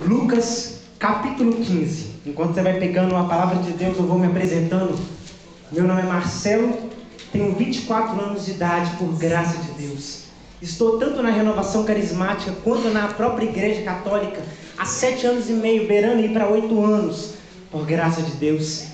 Lucas capítulo 15. Enquanto você vai pegando a palavra de Deus, eu vou me apresentando. Meu nome é Marcelo, tenho 24 anos de idade, por graça de Deus. Estou tanto na renovação carismática quanto na própria igreja católica há 7 anos e meio, beirando ir para 8 anos, por graça de Deus.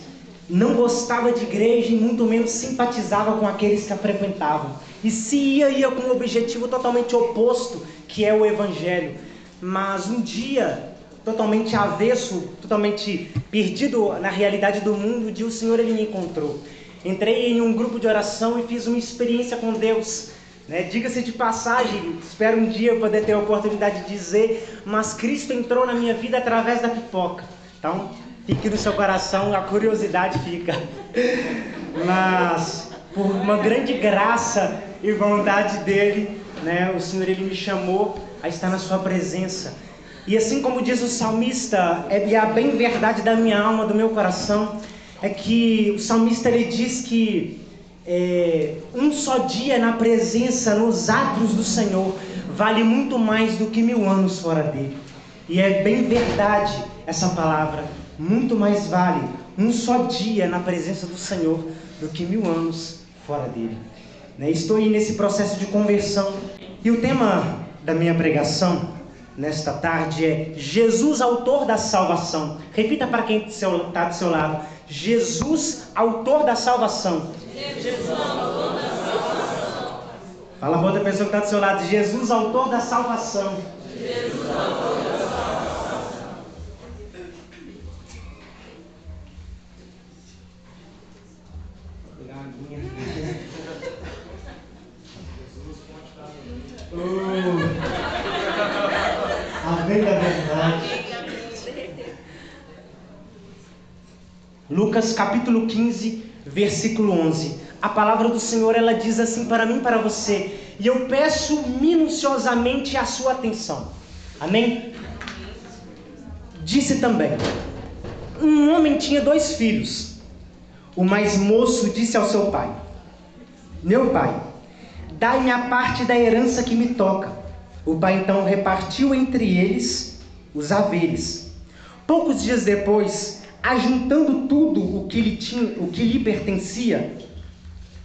Não gostava de igreja e muito menos simpatizava com aqueles que a frequentavam. E se ia com um objetivo totalmente oposto, que é o evangelho. Mas um dia, totalmente avesso, totalmente perdido na realidade do mundo, o Senhor ele me encontrou. Entrei em um grupo de oração e fiz uma experiência com Deus. Diga-se de passagem, espero um dia poder ter a oportunidade de dizer, mas Cristo entrou na minha vida através da pipoca. Então, fique no seu coração, a curiosidade fica. Mas, por uma grande graça e vontade dele, o Senhor ele me chamou a estar na sua presença. E assim como diz o salmista, e a bem verdade da minha alma, do meu coração, é que o salmista ele diz que um só dia na presença, nos átrios do Senhor, vale muito mais do que 1000 anos fora dele. E é bem verdade essa palavra. Muito mais vale um só dia na presença do Senhor do que 1000 anos fora dele. Estou aí nesse processo de conversão. E o tema da minha pregação nesta tarde é Jesus, autor da salvação. Repita para quem está do seu lado: Jesus, autor da salvação. Jesus, autor da salvação. Fala para outra pessoa que está do seu lado: Jesus, autor da salvação. Jesus, autor da salvação. Vou pegar uma aguinha. Amém da verdade. Lucas capítulo 15, versículo 11. A palavra do Senhor ela diz assim para mim e para você, e eu peço minuciosamente a sua atenção. Amém? Disse também: um homem tinha 2 filhos. O mais moço disse ao seu pai: meu pai, dai-me a parte da herança que me toca. O pai então repartiu entre eles os haveres. Poucos dias depois, ajuntando tudo o que lhe pertencia,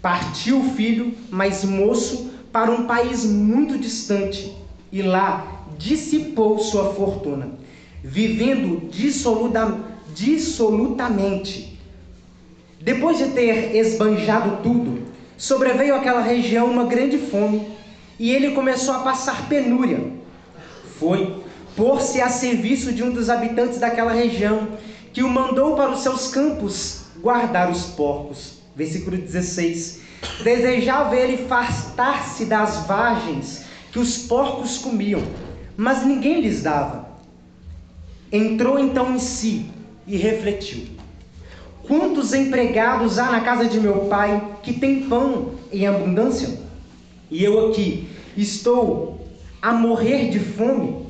partiu o filho mais moço para um país muito distante e lá dissipou sua fortuna, vivendo dissolutamente. Depois de ter esbanjado tudo, sobreveio àquela região uma grande fome e ele começou a passar penúria. Foi pôr-se a serviço de um dos habitantes daquela região, que o mandou para os seus campos guardar os porcos. Versículo 16. Desejava ele fartar-se das vagens que os porcos comiam, mas ninguém lhes dava. Entrou então em si e refletiu: quantos empregados há na casa de meu pai que tem pão em abundância? E eu aqui estou a morrer de fome.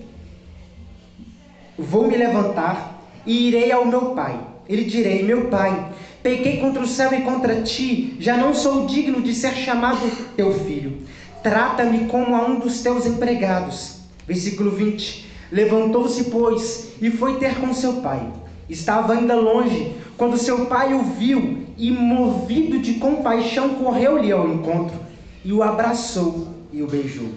Vou me levantar e irei ao meu pai. Ele direi: meu pai, pequei contra o céu e contra ti, já não sou digno de ser chamado teu filho. Trata-me como a um dos teus empregados. Versículo 20. Levantou-se, pois, e foi ter com seu pai. Estava ainda longe, quando seu pai o viu, e movido de compaixão, correu-lhe ao encontro, e o abraçou e o beijou.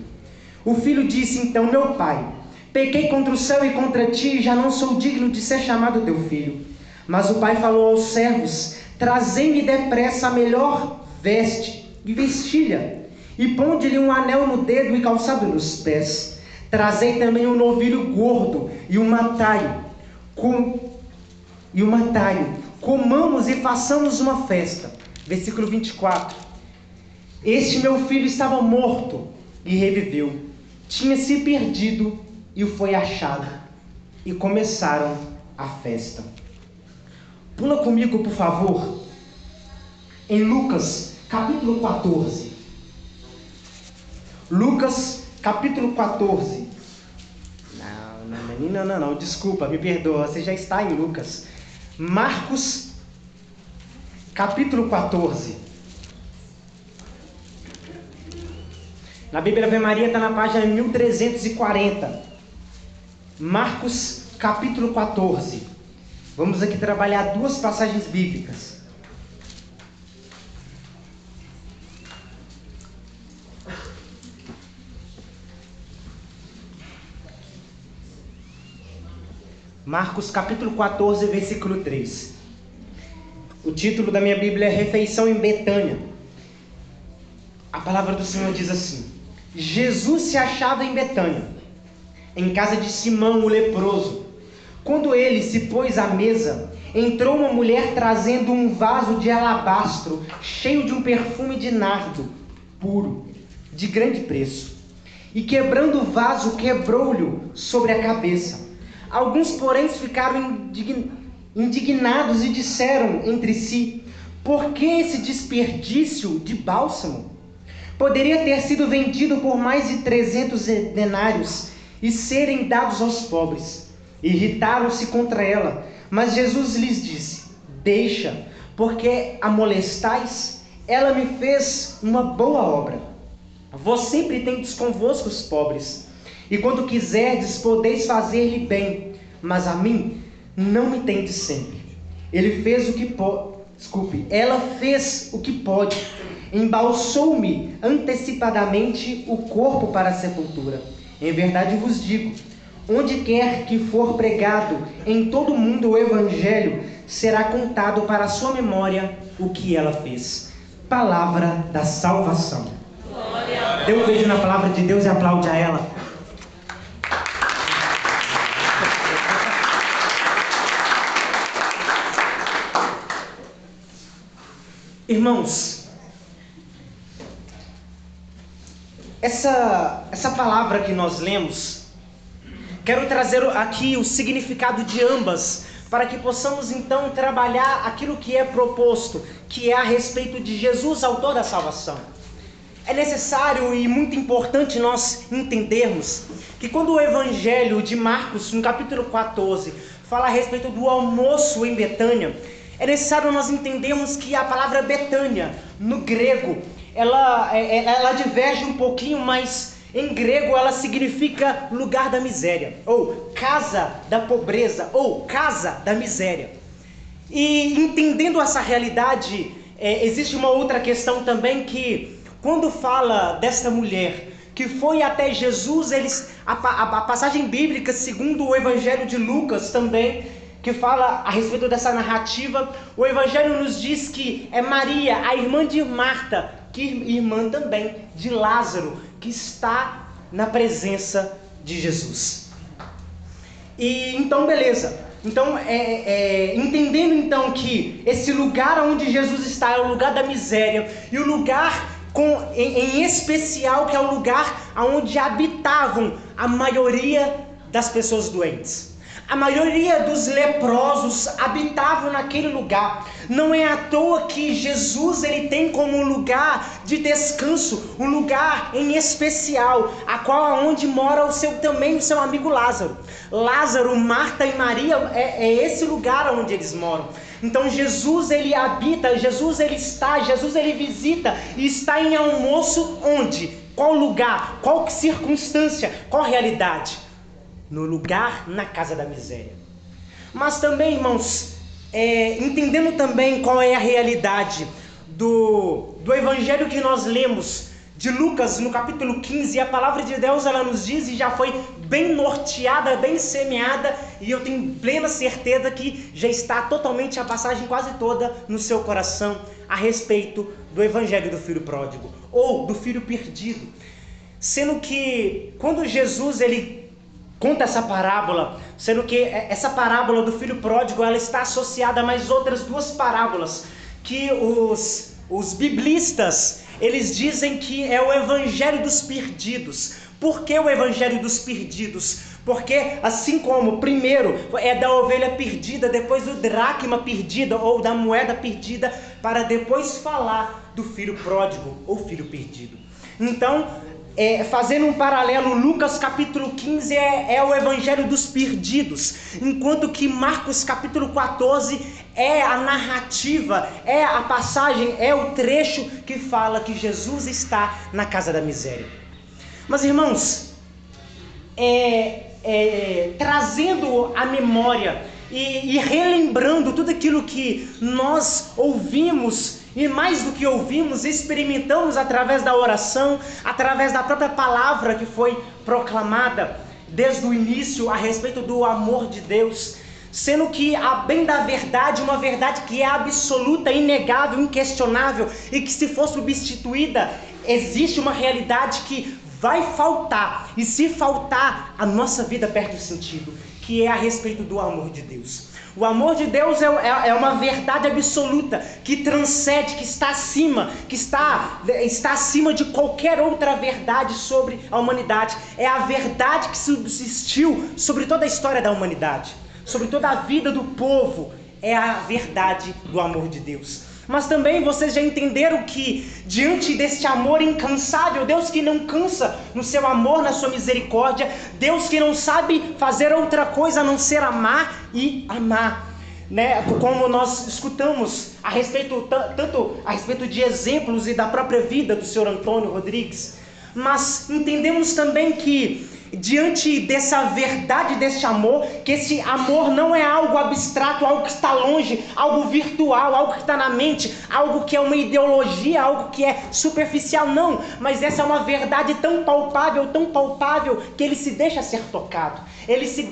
O filho disse então: meu pai, pequei contra o céu e contra ti, já não sou digno de ser chamado teu filho. Mas o pai falou aos servos: trazei-me depressa a melhor veste e vestilha, e ponde-lhe um anel no dedo e calçado nos pés. Trazei também um novilho gordo e um mataio, comamos e façamos uma festa. Versículo 24. Este meu filho estava morto e reviveu, tinha se perdido e foi achado. E começaram a festa. Pula comigo, por favor, em Lucas capítulo 14. Lucas capítulo 14. Não, desculpa, me perdoa, você já está em Lucas. Marcos capítulo 14. Na Bíblia Ave Maria está na página 1340. Marcos capítulo 14. Vamos aqui trabalhar duas passagens bíblicas. Marcos capítulo 14, versículo 3. O título da minha Bíblia é Refeição em Betânia. A palavra do Senhor diz assim: Jesus se achava em Betânia, em casa de Simão o leproso. Quando ele se pôs à mesa, entrou uma mulher trazendo um vaso de alabastro, cheio de um perfume de nardo puro, de grande preço. E quebrando o vaso, quebrou-lhe sobre a cabeça. Alguns, porém, ficaram indignados e disseram entre si: por que esse desperdício de bálsamo? Poderia ter sido vendido por mais de 300 denários e serem dados aos pobres. Irritaram-se contra ela, mas Jesus lhes disse: deixa, porque a molestais? Ela me fez uma boa obra. Vós sempre tendes convosco os pobres, e quando quiserdes podeis fazer-lhe bem, mas a mim não me tendes sempre. Ela fez o que pode, embalsou-me antecipadamente o corpo para a sepultura. Em verdade vos digo, onde quer que for pregado em todo o mundo o evangelho, será contado para a sua memória o que ela fez. Palavra da salvação. Dê um beijo na palavra de Deus e aplaude a ela. Irmãos, essa palavra que nós lemos, quero trazer aqui o significado de ambas, para que possamos então trabalhar aquilo que é proposto, que é a respeito de Jesus, autor da salvação. É necessário e muito importante nós entendermos que quando o Evangelho de Marcos, no capítulo 14, fala a respeito do almoço em Betânia, é necessário nós entendermos que a palavra Betânia, no grego, ela diverge um pouquinho, mas em grego ela significa lugar da miséria, ou casa da pobreza, ou casa da miséria. E entendendo essa realidade, existe uma outra questão também, que quando fala desta mulher que foi até Jesus, a passagem bíblica, segundo o Evangelho de Lucas também, que fala a respeito dessa narrativa, o Evangelho nos diz que é Maria, a irmã de Marta, que irmã também de Lázaro, que está na presença de Jesus. E então, beleza. Então, entendendo então que esse lugar onde Jesus está é o lugar da miséria, e o lugar em especial que é o lugar onde habitavam a maioria das pessoas doentes. A maioria dos leprosos habitavam naquele lugar. Não é à toa que Jesus ele tem como um lugar de descanso, um lugar em especial, onde mora também o seu amigo Lázaro. Lázaro, Marta e Maria, é esse lugar onde eles moram. Então Jesus ele habita, Jesus ele visita e está em almoço onde? Qual lugar? Qual circunstância? Qual realidade? No lugar, na casa da miséria. Mas também, irmãos, entendendo também qual é a realidade do evangelho que nós lemos de Lucas, no capítulo 15, a palavra de Deus ela nos diz, e já foi bem norteada, bem semeada, e eu tenho plena certeza que já está totalmente a passagem quase toda no seu coração a respeito do evangelho do filho pródigo, ou do filho perdido. Sendo que quando Jesus ele conta essa parábola, sendo que essa parábola do filho pródigo ela está associada a mais outras duas parábolas que os biblistas eles dizem que é o evangelho dos perdidos. Por que o evangelho dos perdidos? Porque assim como primeiro é da ovelha perdida, depois do dracma perdida ou da moeda perdida, para depois falar do filho pródigo ou filho perdido. Então, fazendo um paralelo, Lucas capítulo 15 é o evangelho dos perdidos, enquanto que Marcos capítulo 14 é a narrativa, é a passagem, é o trecho que fala que Jesus está na casa da miséria. Mas irmãos, trazendo à memória e relembrando tudo aquilo que nós ouvimos, e mais do que ouvimos, experimentamos através da oração, através da própria palavra que foi proclamada desde o início a respeito do amor de Deus. Sendo que, a bem da verdade, uma verdade que é absoluta, inegável, inquestionável, e que, se for substituída, existe uma realidade que vai faltar, e se faltar, a nossa vida perde o sentido, que é a respeito do amor de Deus. O amor de Deus é uma verdade absoluta, que transcende, que está acima, que está acima de qualquer outra verdade sobre a humanidade. É a verdade que subsistiu sobre toda a história da humanidade, sobre toda a vida do povo. É a verdade do amor de Deus. Mas também vocês já entenderam que, diante deste amor incansável, Deus que não cansa no seu amor, na sua misericórdia, Deus que não sabe fazer outra coisa a não ser amar e amar, né? Como nós escutamos a respeito, tanto a respeito de exemplos e da própria vida do Sr. Antônio Rodrigues, mas entendemos também que, diante dessa verdade, deste amor, que esse amor não é algo abstrato, algo que está longe, algo virtual, algo que está na mente, algo que é uma ideologia, algo que é superficial, não, mas essa é uma verdade tão palpável, que ele se deixa ser tocado, ele se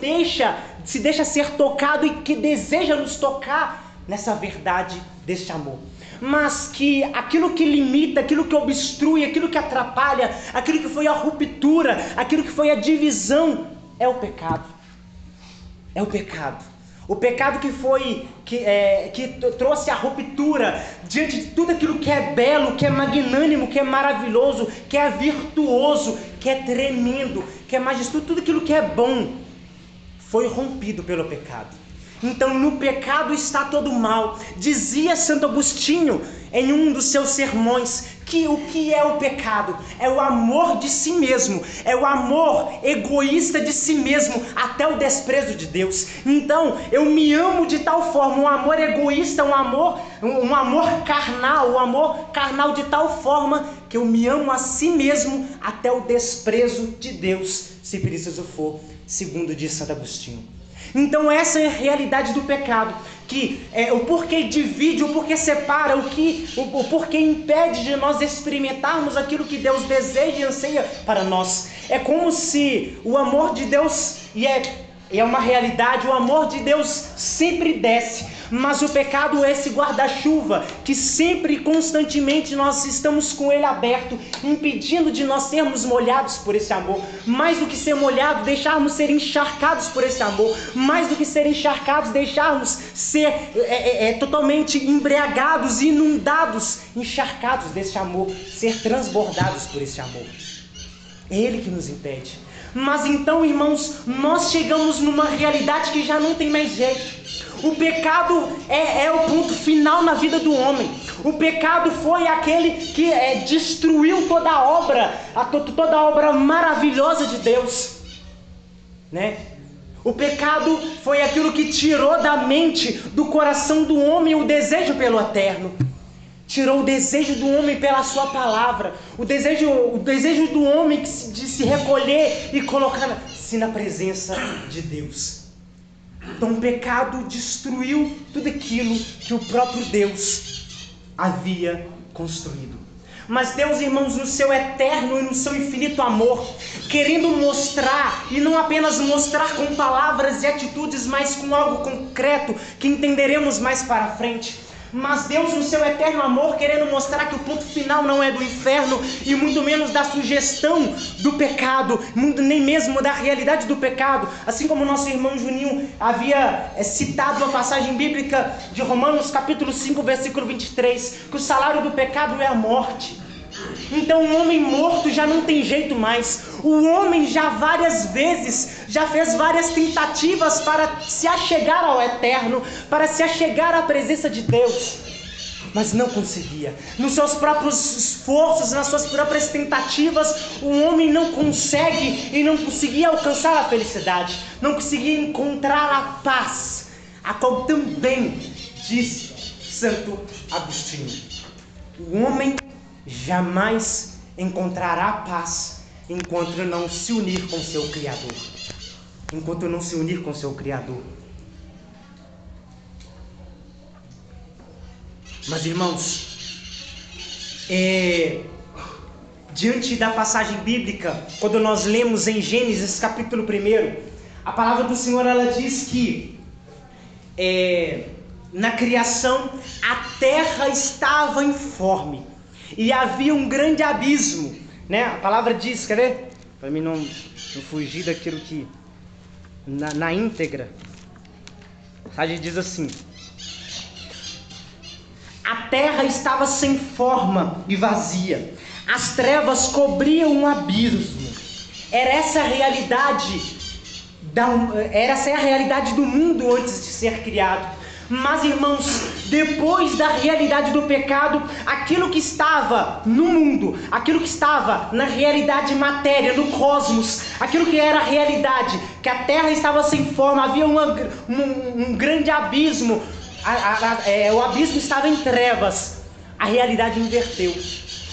deixa ser tocado e que deseja nos tocar nessa verdade deste amor. Mas que aquilo que limita, aquilo que obstrui, aquilo que atrapalha, aquilo que foi a ruptura, aquilo que foi a divisão, é o pecado. É o pecado. O pecado que trouxe a ruptura diante de tudo aquilo que é belo, que é magnânimo, que é maravilhoso, que é virtuoso, que é tremendo, que é majestoso, tudo aquilo que é bom foi rompido pelo pecado. Então, no pecado está todo o mal. Dizia Santo Agostinho em um dos seus sermões que o que é o pecado? É o amor de si mesmo, é o amor egoísta de si mesmo, até o desprezo de Deus. Então, eu me amo de tal forma, um amor egoísta, um amor carnal de tal forma que eu me amo a si mesmo até o desprezo de Deus, se preciso for, segundo diz Santo Agostinho. Então essa é a realidade do pecado, que é o porquê divide, o porquê separa, o porquê impede de nós experimentarmos aquilo que Deus deseja e anseia para nós. É como se o amor de Deus, e é uma realidade, o amor de Deus sempre desce, mas o pecado é esse guarda-chuva que sempre, constantemente, nós estamos com ele aberto, impedindo de nós sermos molhados por esse amor. Mais do que ser molhado, deixarmos ser encharcados por esse amor. Mais do que ser encharcados, deixarmos ser totalmente embriagados, inundados, encharcados desse amor, ser transbordados por esse amor. É ele que nos impede. Mas então, irmãos, nós chegamos numa realidade que já não tem mais jeito. O pecado é o ponto final na vida do homem. O pecado foi aquele que destruiu toda a obra maravilhosa de Deus, né? O pecado foi aquilo que tirou da mente, do coração do homem o desejo pelo eterno. Tirou o desejo do homem pela sua palavra, o desejo do homem de se recolher e colocar-se na presença de Deus. Então o pecado destruiu tudo aquilo que o próprio Deus havia construído. Mas Deus, irmãos, no seu eterno e no seu infinito amor, querendo mostrar, e não apenas mostrar com palavras e atitudes, mas com algo concreto que entenderemos mais para frente. Mas Deus, no seu eterno amor, querendo mostrar que o ponto final não é do inferno, e muito menos da sugestão do pecado, nem mesmo da realidade do pecado, assim como nosso irmão Juninho havia citado a passagem bíblica de Romanos capítulo 5, versículo 23, que o salário do pecado é a morte. Então o homem morto já não tem jeito mais. O homem já várias vezes já fez várias tentativas para se achegar ao eterno, para se achegar à presença de Deus, mas não conseguia. Nos seus próprios esforços, nas suas próprias tentativas, o homem não consegue e não conseguia alcançar a felicidade, não conseguia encontrar a paz, a qual também disse Santo Agostinho: o homem jamais encontrará paz enquanto não se unir com seu Criador. enquanto não se unir com seu Criador. Mas, irmãos, diante da passagem bíblica, quando nós lemos em Gênesis capítulo 1, a palavra do Senhor, ela diz que na criação a terra estava informe e havia um grande abismo, né? A palavra diz, quer ver? Para mim não fugir daquilo que na íntegra, a passagem diz assim: a terra estava sem forma e vazia, as trevas cobriam um abismo. Essa é a realidade do mundo antes de ser criado. Mas, irmãos, depois da realidade do pecado, aquilo que estava no mundo, aquilo que estava na realidade matéria, no cosmos, aquilo que era a realidade, que a terra estava sem forma, havia um grande abismo, o abismo estava em trevas, a realidade inverteu.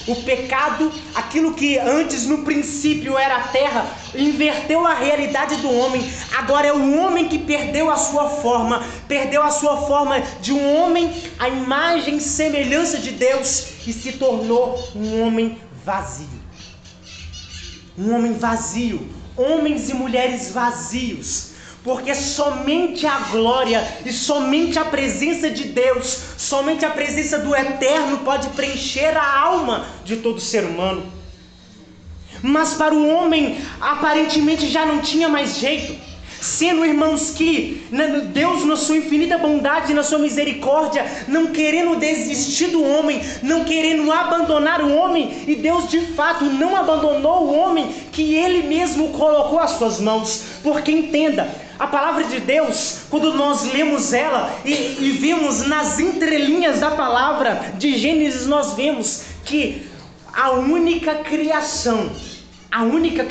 O pecado, aquilo que antes no princípio era a terra, inverteu a realidade do homem. Agora é o homem que perdeu a sua forma de um homem à imagem e semelhança de Deus e se tornou um homem vazio. Um homem vazio, homens e mulheres vazios. Porque somente a glória e somente a presença de Deus, somente a presença do Eterno pode preencher a alma de todo ser humano. Mas para o homem, aparentemente já não tinha mais jeito. Sendo, irmãos, que Deus, na sua infinita bondade e na sua misericórdia, não querendo desistir do homem, não querendo abandonar o homem, e Deus de fato não abandonou o homem que Ele mesmo colocou às suas mãos. Porque entenda, a palavra de Deus, quando nós lemos ela e vemos nas entrelinhas da palavra de Gênesis, nós vemos que a única criação, a única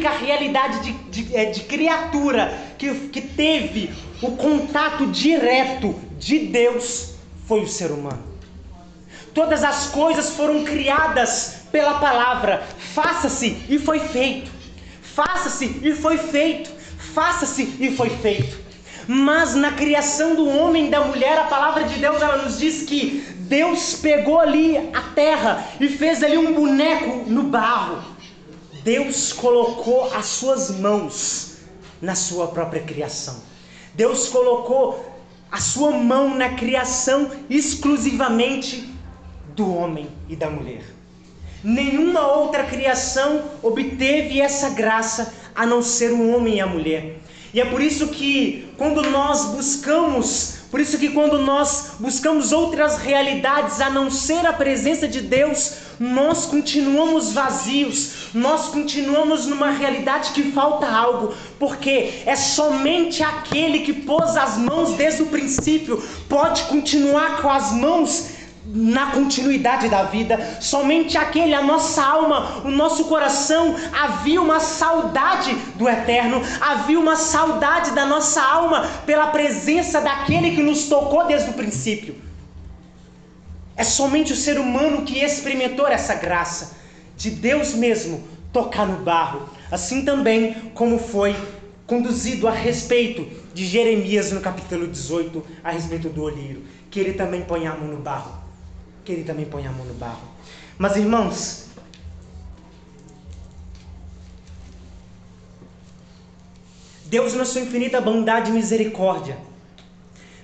realidade de criatura que teve o contato direto de Deus foi o ser humano. Todas as coisas foram criadas pela palavra. Faça-se e foi feito. Faça-se e foi feito. Faça-se e foi feito. Mas na criação do homem e da mulher, a palavra de Deus, ela nos diz que Deus pegou ali a terra e fez ali um boneco no barro. Deus colocou as suas mãos na sua própria criação. Deus colocou a sua mão na criação exclusivamente do homem e da mulher. Nenhuma outra criação obteve essa graça a não ser o homem e a mulher. E é por isso que quando nós buscamos outras realidades a não ser a presença de Deus, nós continuamos vazios, nós continuamos numa realidade que falta algo, porque é somente aquele que pôs as mãos desde o princípio pode continuar com as mãos na continuidade da vida. Somente aquele, a nossa alma, o nosso coração, havia uma saudade do Eterno, havia uma saudade da nossa alma pela presença daquele que nos tocou desde o princípio. É somente o ser humano que experimentou essa graça de Deus mesmo tocar no barro, assim também como foi conduzido a respeito de Jeremias no capítulo 18, a respeito do olheiro, que ele também põe a mão no barro. Mas, irmãos, Deus, na sua infinita bondade e misericórdia,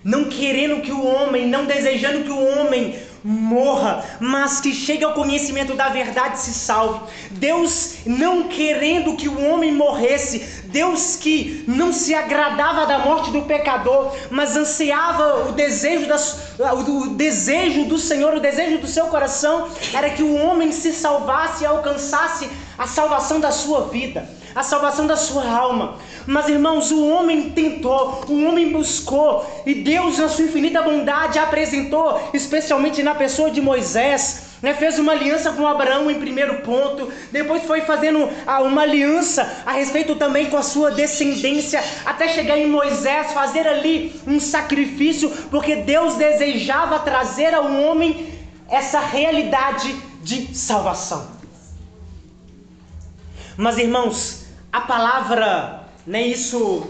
não querendo que o homem, não desejando que o homem morra, mas que chegue ao conhecimento da verdade e se salve. Deus não querendo que o homem morresse, Deus que não se agradava da morte do pecador, mas ansiava o desejo do Senhor, o desejo do seu coração era que o homem se salvasse e alcançasse a salvação da sua vida, a salvação da sua alma. Mas, irmãos, o homem tentou, o homem buscou, e Deus, na sua infinita bondade, apresentou, especialmente na pessoa de Moisés, fez uma aliança com Abraão em primeiro ponto, depois foi fazendo uma aliança a respeito também com a sua descendência, até chegar em Moisés, fazer ali um sacrifício, porque Deus desejava trazer ao homem essa realidade de salvação. Mas, irmãos, a palavra isso,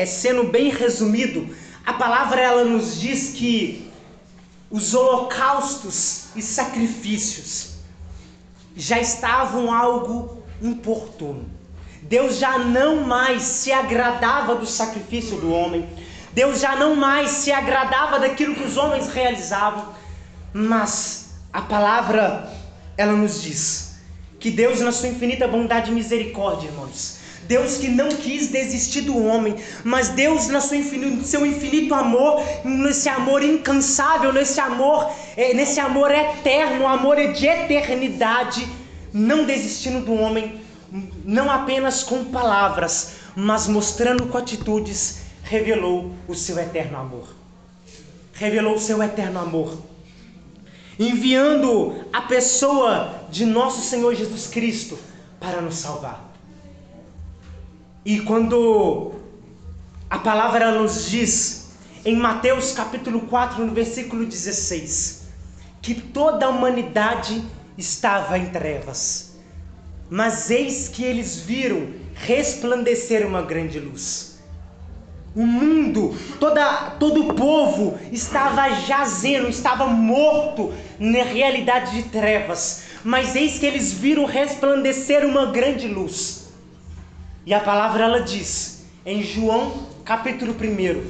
sendo bem resumido, a palavra ela nos diz que os holocaustos e sacrifícios já estavam algo importuno. Deus já não mais se agradava do sacrifício do homem. Deus já não mais se agradava daquilo que os homens realizavam. Mas a palavra, ela nos diz que Deus, na sua infinita bondade e misericórdia, irmãos, Deus que não quis desistir do homem, mas Deus, no seu infinito amor, nesse amor incansável, nesse amor eterno, amor de eternidade, não desistindo do homem, não apenas com palavras, mas mostrando com atitudes, revelou o seu eterno amor. Revelou o seu eterno amor, enviando a pessoa de nosso Senhor Jesus Cristo para nos salvar. E quando a palavra nos diz, em Mateus capítulo 4, no versículo 16, que toda a humanidade estava em trevas, mas eis que eles viram resplandecer uma grande luz. O mundo, todo o povo estava jazendo, estava morto na realidade de trevas, mas eis que eles viram resplandecer uma grande luz. E a palavra ela diz, em João capítulo 1,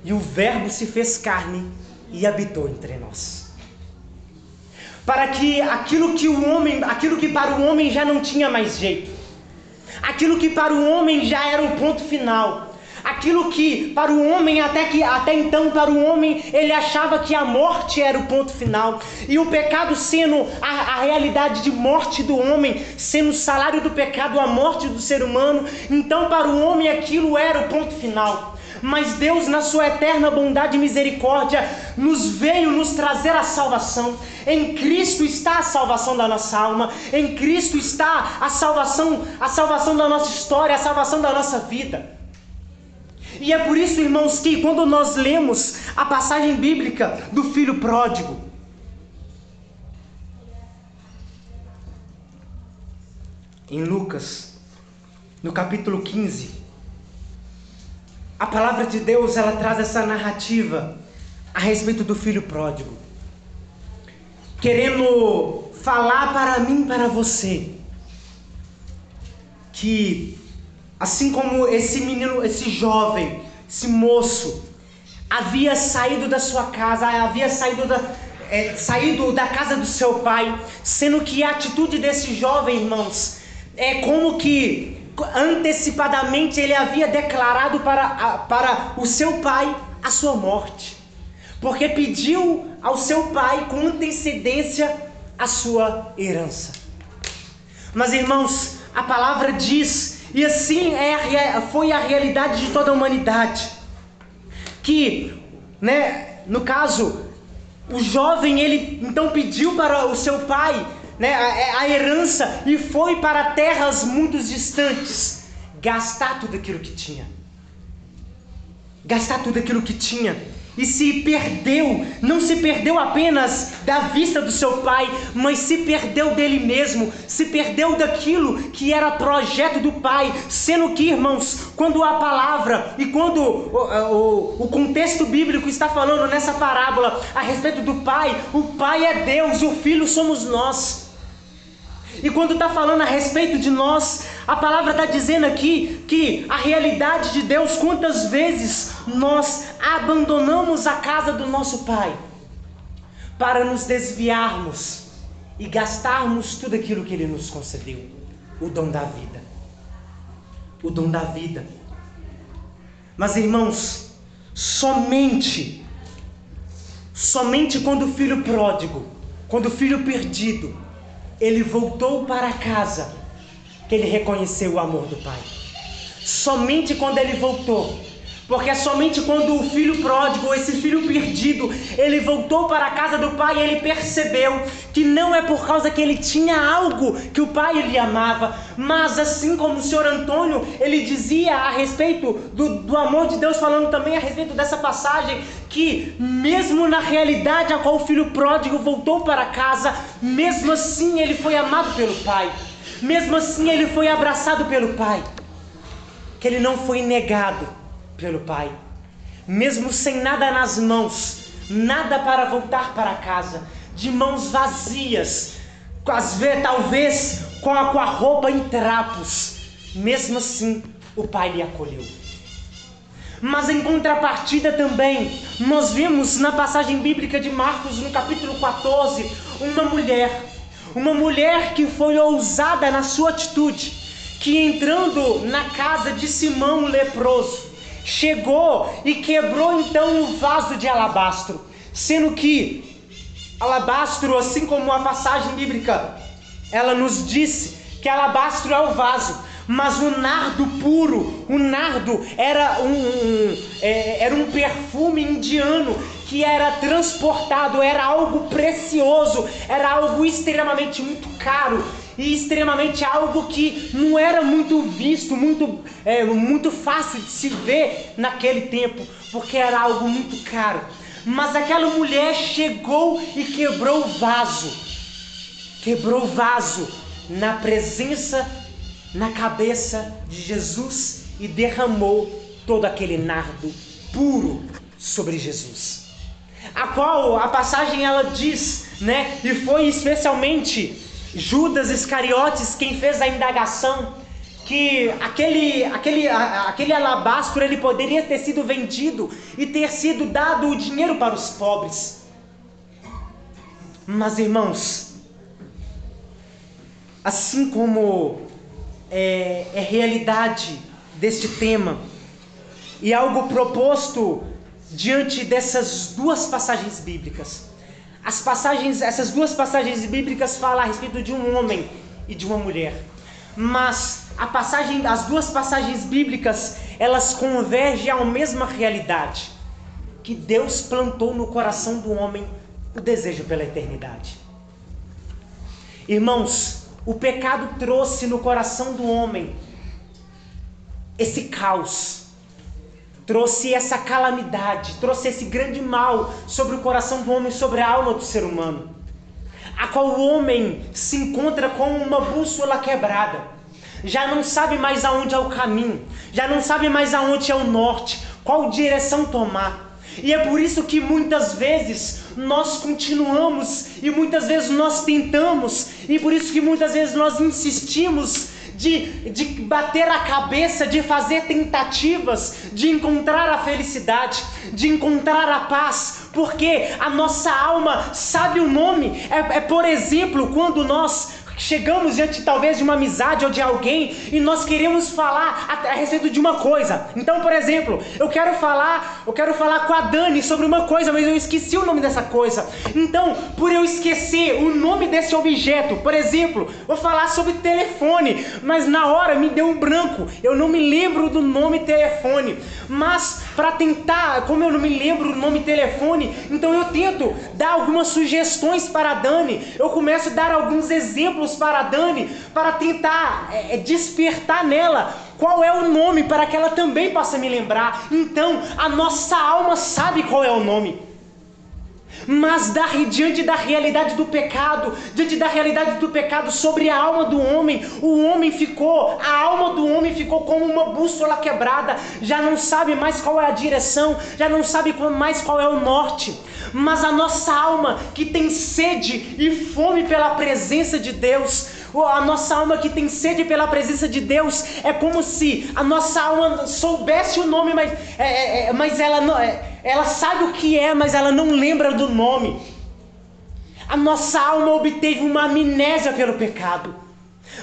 e o verbo se fez carne e habitou entre nós. Para que aquilo que para o homem já não tinha mais jeito, aquilo que para o homem já era o ponto final, aquilo que para o homem, até então para o homem, ele achava que a morte era o ponto final, e o pecado sendo a realidade de morte do homem, sendo o salário do pecado a morte do ser humano, então para o homem aquilo era o ponto final. Mas Deus, na sua eterna bondade e misericórdia, veio nos trazer a salvação. Em Cristo está a salvação da nossa alma, em Cristo está a salvação da nossa história, a salvação da nossa vida. E é por isso, irmãos, que quando nós lemos a passagem bíblica do filho pródigo, em Lucas, no capítulo 15, a palavra de Deus, ela traz essa narrativa a respeito do filho pródigo, querendo falar para mim, para você, que assim como esse menino, esse jovem, esse moço, havia saído da sua casa, havia saído da casa do seu pai, sendo que a atitude desse jovem, irmãos, é como que antecipadamente ele havia declarado para o seu pai a sua morte, porque pediu ao seu pai com antecedência a sua herança. Mas, irmãos, a palavra diz, e assim foi a realidade de toda a humanidade, que, no caso, o jovem, ele então pediu para o seu pai a herança e foi para terras muito distantes gastar tudo aquilo que tinha. E se perdeu, não se perdeu apenas da vista do seu pai, mas se perdeu dele mesmo, se perdeu daquilo que era projeto do pai, sendo que, irmãos, quando a palavra e quando o contexto bíblico está falando nessa parábola a respeito do pai, o pai é Deus, o filho somos nós. E quando está falando a respeito de nós, a palavra está dizendo aqui que a realidade de Deus, quantas vezes nós abandonamos a casa do nosso Pai para nos desviarmos e gastarmos tudo aquilo que Ele nos concedeu, o dom da vida. O dom da vida. Mas, irmãos, somente quando o filho pródigo, quando o filho perdido, ele voltou para casa, que ele reconheceu o amor do pai. Somente quando ele voltou, porque é somente quando o filho pródigo, esse filho perdido, ele voltou para a casa do pai, ele percebeu que não é por causa que ele tinha algo que o pai lhe amava, mas assim como o senhor Antônio, ele dizia a respeito do amor de Deus, falando também a respeito dessa passagem, que mesmo na realidade a qual o filho pródigo voltou para casa, mesmo assim ele foi amado pelo pai, mesmo assim ele foi abraçado pelo pai. que ele não foi negado pelo pai. Mesmo sem nada nas mãos, nada para voltar para casa, de mãos vazias, às vezes, talvez com a roupa em trapos, mesmo assim o pai lhe acolheu. Mas em contrapartida também, nós vemos na passagem bíblica de Marcos, no capítulo 14, uma mulher que foi ousada na sua atitude, que entrando na casa de Simão o leproso, chegou e quebrou então o vaso de alabastro, sendo que alabastro, assim como a passagem bíblica, ela nos disse que alabastro é o vaso, mas o nardo puro, o nardo era um perfume indiano que era transportado, era algo precioso, era algo extremamente muito caro e extremamente algo que não era muito visto, muito fácil de se ver naquele tempo, porque era algo muito caro. Mas aquela mulher chegou e quebrou o vaso na presença, na cabeça de Jesus e derramou todo aquele nardo puro sobre Jesus. A qual a passagem ela diz, né? E foi especialmente Judas Iscariotes quem fez a indagação, que aquele alabastro ele poderia ter sido vendido e ter sido dado o dinheiro para os pobres. Mas irmãos, assim como é realidade deste tema e algo proposto diante dessas duas passagens bíblicas, essas duas passagens bíblicas falam a respeito de um homem e de uma mulher, mas as duas passagens bíblicas elas convergem à mesma realidade, que Deus plantou no coração do homem o desejo pela eternidade. Irmãos, o pecado trouxe no coração do homem esse caos, trouxe essa calamidade, trouxe esse grande mal sobre o coração do homem, sobre a alma do ser humano, a qual o homem se encontra com uma bússola quebrada, já não sabe mais aonde é o caminho, já não sabe mais aonde é o norte, qual direção tomar. E é por isso que muitas vezes nós continuamos e muitas vezes nós tentamos, e por isso que muitas vezes nós insistimos de bater a cabeça, de fazer tentativas de encontrar a felicidade, de encontrar a paz, porque a nossa alma sabe o nome. Por exemplo, quando nós chegamos diante talvez de uma amizade ou de alguém e nós queremos falar a respeito de uma coisa. Então, por exemplo, eu quero falar com a Dani sobre uma coisa, mas eu esqueci o nome dessa coisa. Então, por eu esquecer o nome desse objeto, por exemplo, vou falar sobre telefone, mas na hora me deu um branco, eu não me lembro do nome telefone. Mas para tentar, como eu não me lembro o nome telefone, então eu tento dar algumas sugestões para a Dani, eu começo a dar alguns exemplos para a Dani, para tentar despertar nela qual é o nome, para que ela também possa me lembrar. Então a nossa alma sabe qual é o nome, mas diante da realidade do pecado, sobre a alma do homem, a alma do homem ficou como uma bússola quebrada, já não sabe mais qual é a direção, já não sabe mais qual é o norte. Mas a nossa alma que tem sede e fome pela presença de Deus, a nossa alma que tem sede pela presença de Deus, é como se a nossa alma soubesse o nome, mas ela sabe o que é, mas ela não lembra do nome. A nossa alma obteve uma amnésia pelo pecado.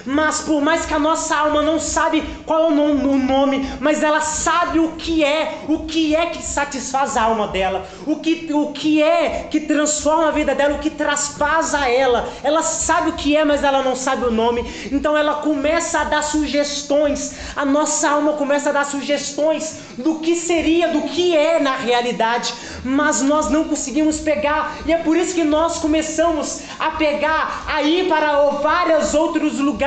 Mas por mais que a nossa alma não sabe qual é o nome, mas ela sabe o que é que satisfaz a alma dela, o que é que transforma a vida dela, o que traspassa ela sabe o que é, mas ela não sabe o nome. Então ela começa a dar sugestões, a nossa alma começa a dar sugestões do que seria, do que é na realidade, mas nós não conseguimos pegar, e é por isso que nós começamos a ir para vários outros lugares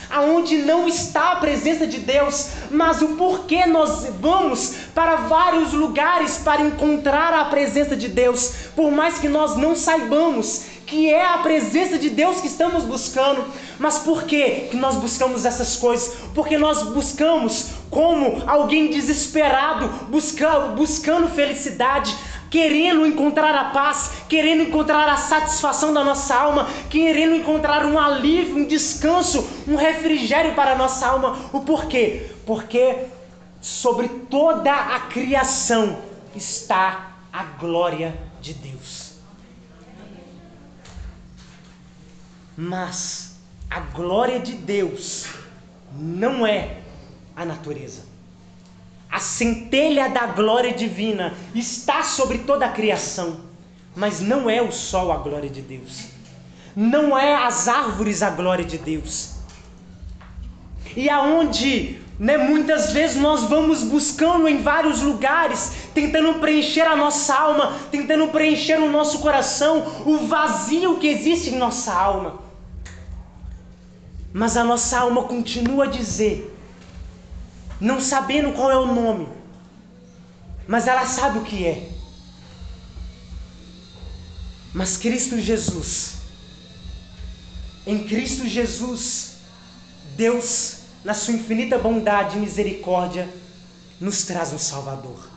aonde não está a presença de Deus. Mas o porquê nós vamos para vários lugares para encontrar a presença de Deus, por mais que nós não saibamos que é a presença de Deus que estamos buscando. Mas por que nós buscamos essas coisas? Porque nós buscamos como alguém desesperado, buscando felicidade, querendo encontrar a paz, querendo encontrar a satisfação da nossa alma, querendo encontrar um alívio, um descanso, um refrigério para a nossa alma. O porquê? Porque sobre toda a criação está a glória de Deus. Mas a glória de Deus não é a natureza. A centelha da glória divina está sobre toda a criação, mas não é o sol a glória de Deus. Não é as árvores a glória de Deus. E aonde, muitas vezes nós vamos buscando em vários lugares, tentando preencher a nossa alma, tentando preencher o nosso coração, o vazio que existe em nossa alma. Mas a nossa alma continua a dizer, não sabendo qual é o nome, mas ela sabe o que é. Mas Cristo Jesus, em Cristo Jesus, Deus, na sua infinita bondade e misericórdia, nos traz um Salvador.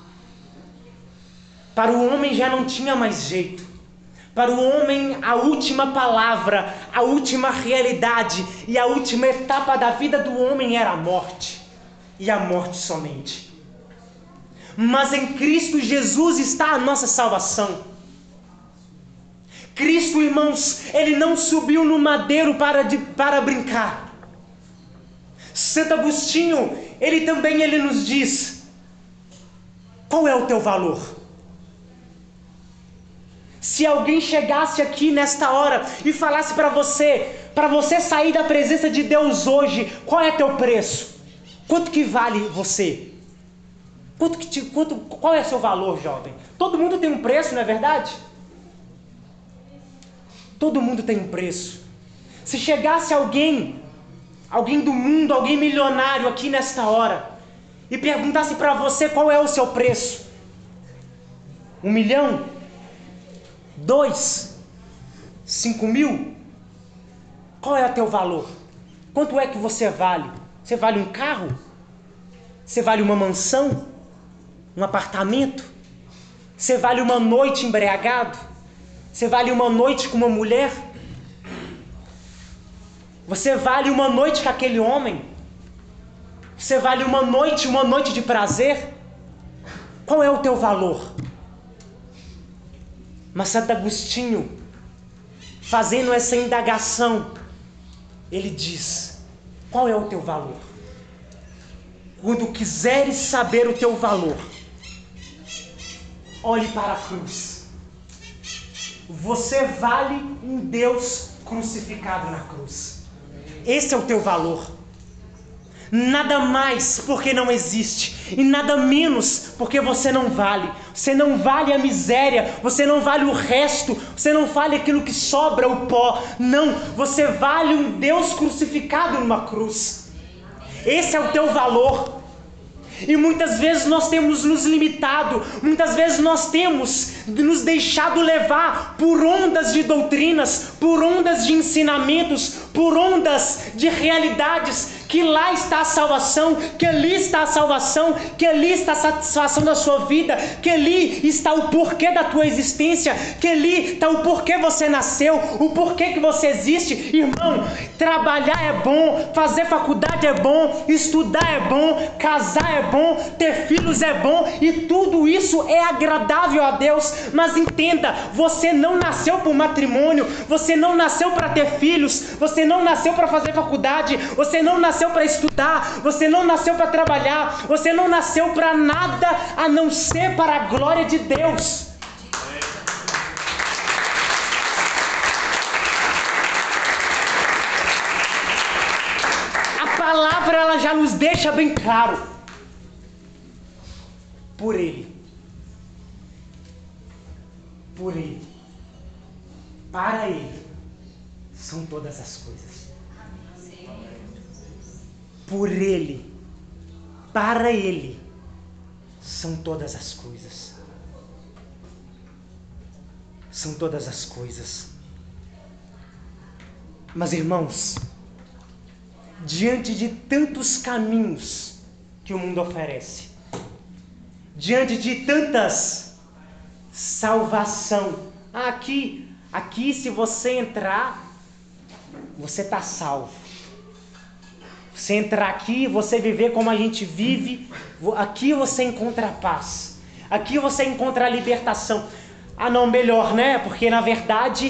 Para o homem já não tinha mais jeito. Para o homem, a última palavra, a última realidade e a última etapa da vida do homem era a morte. E a morte somente. Mas em Cristo Jesus está a nossa salvação. Cristo, irmãos, Ele não subiu no madeiro para brincar. Santo Agostinho, ele nos diz, qual é o teu valor? Se alguém chegasse aqui nesta hora e falasse para você sair da presença de Deus hoje, qual é teu preço? Quanto que vale você? Qual é seu valor, jovem? Todo mundo tem um preço, não é verdade? Todo mundo tem um preço. Se chegasse alguém do mundo, alguém milionário aqui nesta hora, e perguntasse para você qual é o seu preço: 1 milhão? 2? 5 mil? Qual é o teu valor? Quanto é que você vale? Você vale um carro? Você vale uma mansão? Um apartamento? Você vale uma noite embriagado? Você vale uma noite com uma mulher? Você vale uma noite com aquele homem? Você vale uma noite de prazer? Qual é o teu valor? Mas Santo Agostinho, fazendo essa indagação, ele diz, qual é o teu valor? Quando quiseres saber o teu valor, olhe para a cruz. Você vale um Deus crucificado na cruz. Esse é o teu valor. Nada mais porque não existe, e nada menos porque você não vale. Você não vale a miséria, você não vale o resto, você não vale aquilo que sobra, o pó. Não, você vale um Deus crucificado numa cruz. Esse é o teu valor. E muitas vezes nós temos nos limitado, muitas vezes nós temos nos deixado levar por ondas de doutrinas, por ondas de ensinamentos, por ondas de realidades, que lá está a salvação, que ali está a salvação, que ali está a satisfação da sua vida, que ali está o porquê da tua existência, que ali está o porquê você nasceu, o porquê que você existe. Irmão, trabalhar é bom, fazer faculdade é bom, estudar é bom, casar é bom, ter filhos é bom, e tudo isso é agradável a Deus. Mas entenda, você não nasceu por matrimônio, você não nasceu para ter filhos, você não nasceu para fazer faculdade, você não nasceu para estudar, você não nasceu para trabalhar, você não nasceu para nada a não ser para a glória de Deus. A palavra ela já nos deixa bem claro. Por Ele, para Ele, são todas as coisas. Por Ele, para Ele, são todas as coisas. São todas as coisas. Mas irmãos, diante de tantos caminhos que o mundo oferece. Diante de tantas salvação. Aqui se você entrar, você está salvo. Você entrar aqui, você viver como a gente vive, aqui você encontra a paz. Aqui você encontra a libertação. Ah não, melhor, né? Porque na verdade,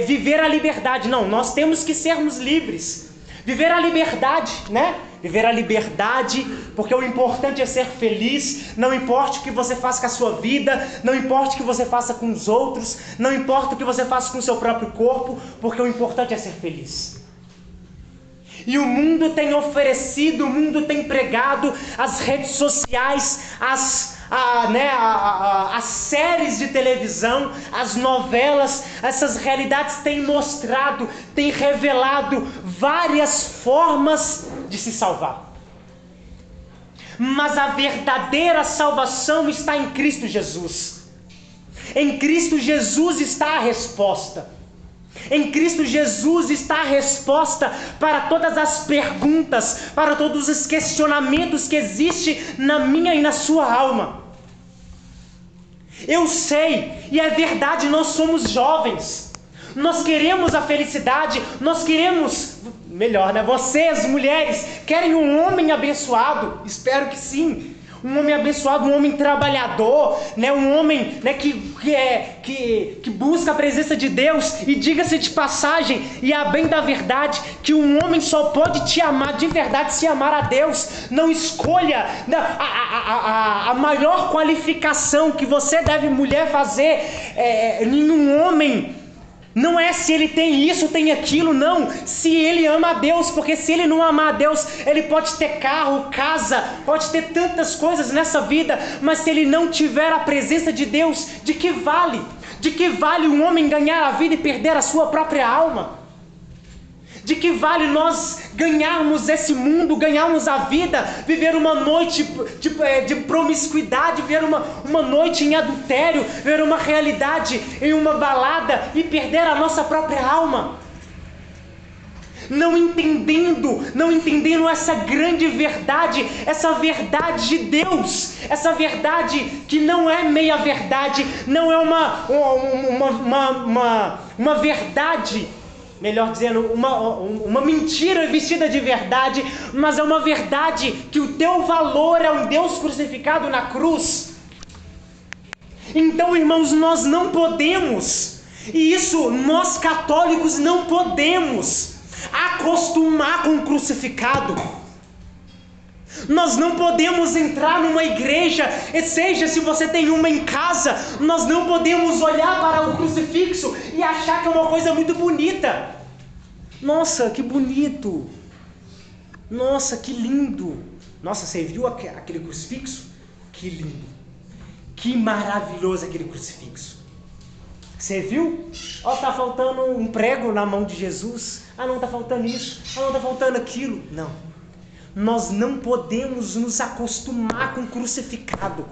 viver a liberdade. Não, nós temos que sermos livres. Viver a liberdade, né? Viver a liberdade, porque o importante é ser feliz. Não importa o que você faça com a sua vida, não importa o que você faça com os outros, não importa o que você faça com o seu próprio corpo, porque o importante é ser feliz. E o mundo tem oferecido, o mundo tem pregado, as redes sociais, as séries de televisão, as novelas, essas realidades têm mostrado, têm revelado várias formas de se salvar. Mas a verdadeira salvação está em Cristo Jesus. Em Cristo Jesus está a resposta. Em Cristo Jesus está a resposta para todas as perguntas, para todos os questionamentos que existem na minha e na sua alma. Eu sei, e é verdade, nós somos jovens, nós queremos a felicidade, nós queremos, melhor, né? Vocês, mulheres, querem um homem abençoado, espero que sim. Um homem abençoado, um homem trabalhador, né? Um homem, né, que busca a presença de Deus. E diga-se de passagem, e a bem da verdade, que um homem só pode te amar de verdade se amar a Deus. Não escolha a maior qualificação que você deve, mulher, fazer em um homem. Não é se ele tem isso, tem aquilo, não. Se ele ama a Deus, porque se ele não amar a Deus, ele pode ter carro, casa, pode ter tantas coisas nessa vida, mas se ele não tiver a presença de Deus, de que vale? De que vale um homem ganhar a vida e perder a sua própria alma? De que vale nós ganharmos esse mundo, ganharmos a vida, viver uma noite de promiscuidade, viver uma noite em adultério, viver uma realidade em uma balada e perder a nossa própria alma? Não entendendo essa grande verdade, essa verdade de Deus, essa verdade que não é meia verdade, não é uma verdade, melhor dizendo, uma mentira vestida de verdade, mas é uma verdade que o teu valor é um Deus crucificado na cruz. Então, irmãos, nós não podemos, e isso nós católicos não podemos acostumar com o crucificado. Nós não podemos entrar numa igreja, seja se você tem uma em casa, nós não podemos olhar para o crucifixo e achar que é uma coisa muito bonita. Nossa, que bonito! Nossa, que lindo! Nossa, você viu aquele crucifixo? Que lindo! Que maravilhoso aquele crucifixo! Você viu? Ó, tá faltando um prego na mão de Jesus. Ah, não, tá faltando isso. Ah, não, tá faltando aquilo. Não. Nós não podemos nos acostumar com o crucificado.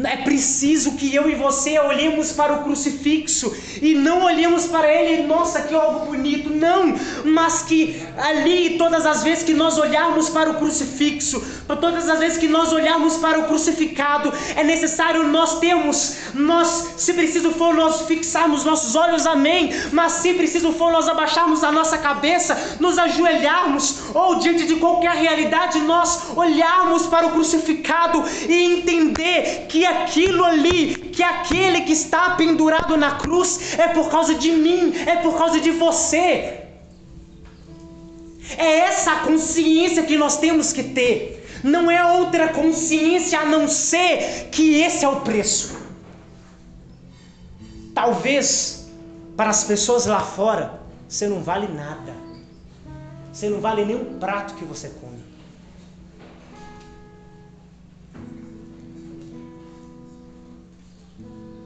É preciso que eu e você olhemos para o crucifixo e não olhemos para ele, nossa, que algo bonito, não, mas que ali, todas as vezes que nós olharmos para o crucifixo, todas as vezes que nós olharmos para o crucificado, é necessário se preciso for, nós fixarmos nossos olhos, amém, mas se preciso for, nós abaixarmos a nossa cabeça, nos ajoelharmos, ou diante de qualquer realidade, nós olharmos para o crucificado e entender que aquilo ali, que aquele que está pendurado na cruz é por causa de mim, é por causa de você. É essa a consciência que nós temos que ter. Não é outra consciência a não ser que esse é o preço. Talvez para as pessoas lá fora você não vale nada. Você não vale nem um prato que você come.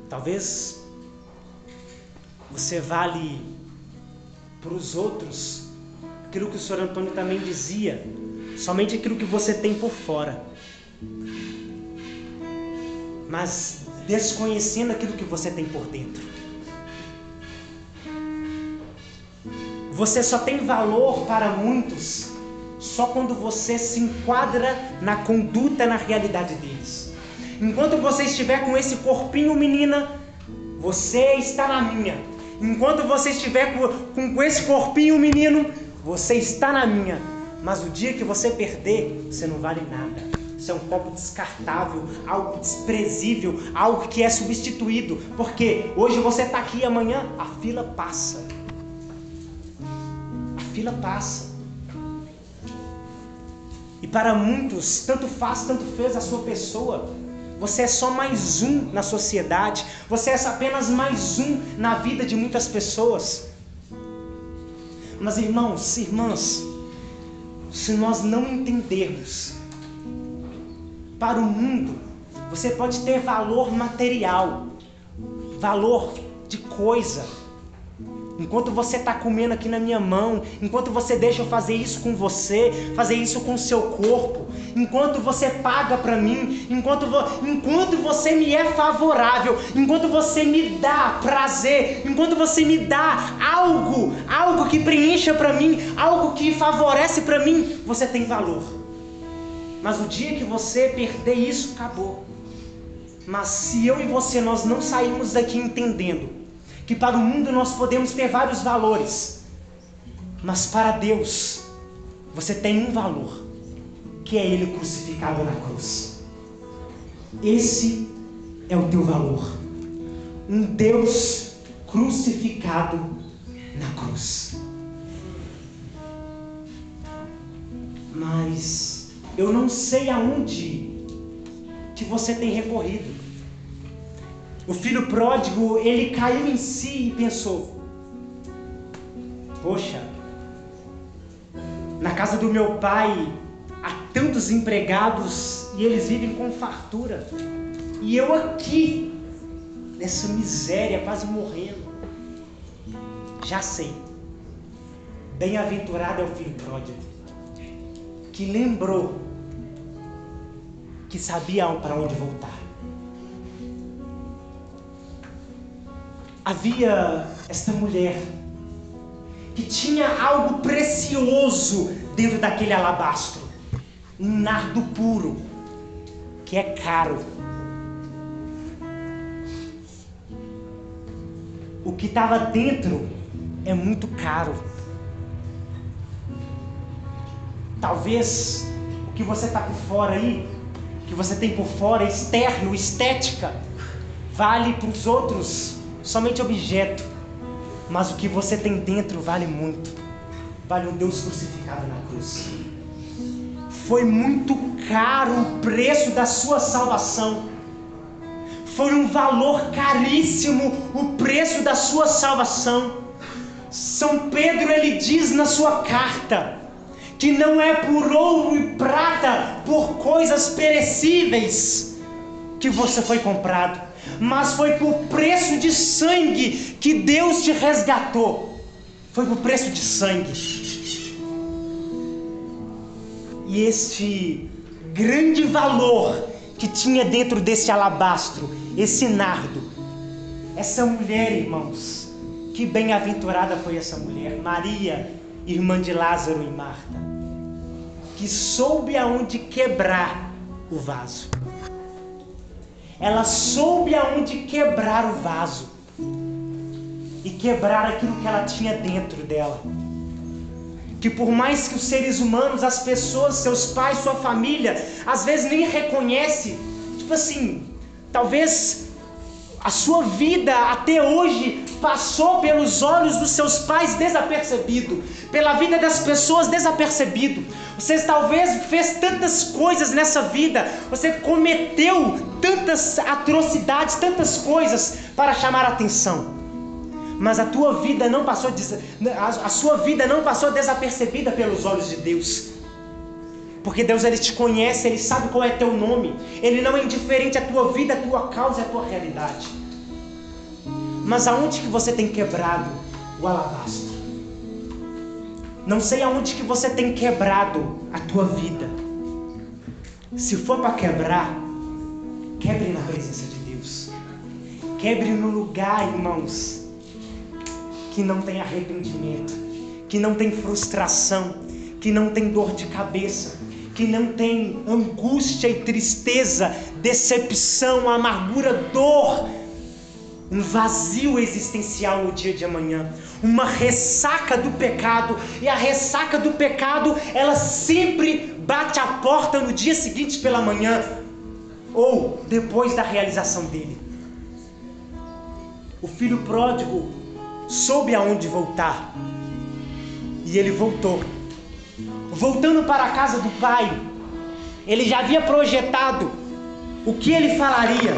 Talvez você vale para os outros aquilo que o Sr. Antônio também dizia, somente aquilo que você tem por fora, mas desconhecendo aquilo que você tem por dentro. Você só tem valor para muitos só quando você se enquadra na conduta, na realidade deles. Enquanto você estiver com esse corpinho, menina, você está na minha. Enquanto você estiver com esse corpinho, menino, você está na minha. Mas o dia que você perder, você não vale nada. Isso é um copo descartável, algo desprezível, algo que é substituído. Porque hoje você está aqui e amanhã a fila passa. A fila passa. E para muitos, tanto faz, tanto fez a sua pessoa. Você é só mais um na sociedade. Você é apenas mais um na vida de muitas pessoas. Mas irmãos, irmãs, se nós não entendermos, para o mundo, você pode ter valor material, valor de coisa. Enquanto você está comendo aqui na minha mão, enquanto você deixa eu fazer isso com você, fazer isso com o seu corpo, enquanto você paga para mim, enquanto você me é favorável, enquanto você me dá prazer, enquanto você me dá algo que preencha para mim, algo que favorece para mim, você tem valor. Mas o dia que você perder isso, acabou. Mas se eu e você, nós não sairmos daqui entendendo que para o mundo nós podemos ter vários valores, mas para Deus você tem um valor, que é Ele crucificado na cruz. Esse é o teu valor. Um Deus crucificado na cruz. Mas eu não sei aonde que você tem recorrido. O filho pródigo, ele caiu em si e pensou: poxa, na casa do meu pai há tantos empregados e eles vivem com fartura, e eu aqui nessa miséria, quase morrendo. Já sei, bem-aventurado é o filho pródigo, que lembrou que sabia para onde voltar. Havia esta mulher que tinha algo precioso dentro daquele alabastro, um nardo puro, que é caro. O que estava dentro é muito caro. Talvez o que você está por fora aí, o que você tem por fora, externo, estética, vale para os outros somente objeto, mas o que você tem dentro vale muito. Vale um Deus crucificado na cruz. Foi muito caro o preço da sua salvação. Foi um valor caríssimo o preço da sua salvação. São Pedro, ele diz na sua carta que não é por ouro e prata, por coisas perecíveis que você foi comprado, mas foi por preço de sangue que Deus te resgatou. Foi por preço de sangue. E este grande valor que tinha dentro desse alabastro, esse nardo, essa mulher, irmãos, que bem-aventurada foi essa mulher, Maria, irmã de Lázaro e Marta, que soube aonde quebrar o vaso. Ela soube aonde quebrar o vaso e quebrar aquilo que ela tinha dentro dela. Que por mais que os seres humanos, as pessoas, seus pais, sua família, às vezes nem reconhece, tipo assim, talvez a sua vida até hoje passou pelos olhos dos seus pais desapercebido, pela vida das pessoas desapercebido. Você talvez fez tantas coisas nessa vida, você cometeu tantas atrocidades, tantas coisas para chamar a atenção, mas a tua vida não passou, a sua vida não passou desapercebida pelos olhos de Deus. Porque Deus, ele te conhece, ele sabe qual é teu nome. Ele não é indiferente à tua vida, à tua causa e à tua realidade. Mas aonde que você tem quebrado o alabastro? Não sei aonde que você tem quebrado a tua vida. Se for para quebrar, quebre na presença de Deus. Quebre no lugar, irmãos, que não tem arrependimento, que não tem frustração, que não tem dor de cabeça, que não tem angústia e tristeza, decepção, amargura, dor, um vazio existencial no dia de amanhã, uma ressaca do pecado. E a ressaca do pecado, ela sempre bate a porta no dia seguinte pela manhã, ou depois da realização dele. O filho pródigo soube aonde voltar, e ele voltou. Voltando para a casa do pai, ele já havia projetado o que ele falaria.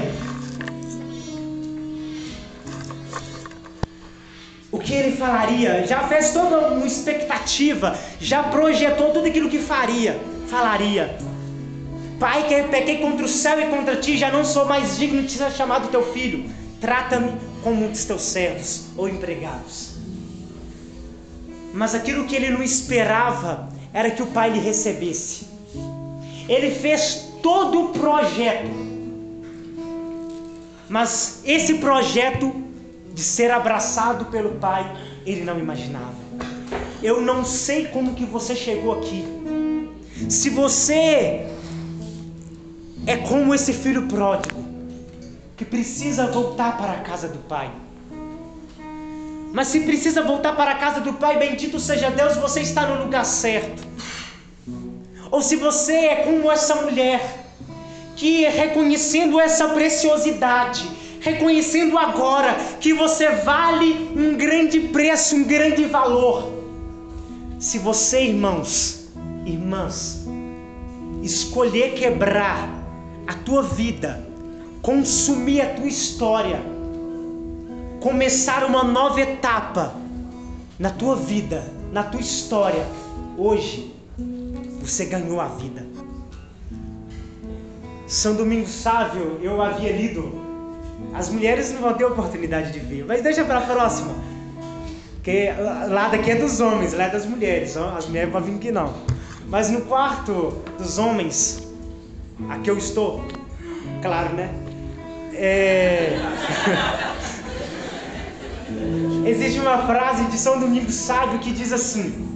O que ele falaria, já fez toda uma expectativa, já projetou tudo aquilo que falaria. Pai, que pequei contra o céu e contra ti, já não sou mais digno de ser chamado teu filho. Trata-me como um dos teus servos ou empregados. Mas aquilo que ele não esperava era que o pai lhe recebesse. Ele fez todo o projeto, mas esse projeto de ser abraçado pelo pai, ele não imaginava. Eu não sei como que você chegou aqui. Se você é como esse filho pródigo, que precisa voltar para a casa do pai. Mas se precisa voltar para a casa do pai, bendito seja Deus, você está no lugar certo. Ou se você é como essa mulher, que reconhecendo essa preciosidade, reconhecendo agora que você vale um grande preço, um grande valor. Se você, irmãos, irmãs, escolher quebrar a tua vida, consumir a tua história, começar uma nova etapa na tua vida, na tua história, hoje você ganhou a vida. São Domingos Sávio, eu havia lido. As mulheres não vão ter oportunidade de ver, mas deixa para a próxima. Porque lá daqui é dos homens, lá é das mulheres. As mulheres vão vir aqui não. Mas no quarto dos homens, aqui eu estou, claro, né? Existe uma frase de São Domingos Sávio que diz assim: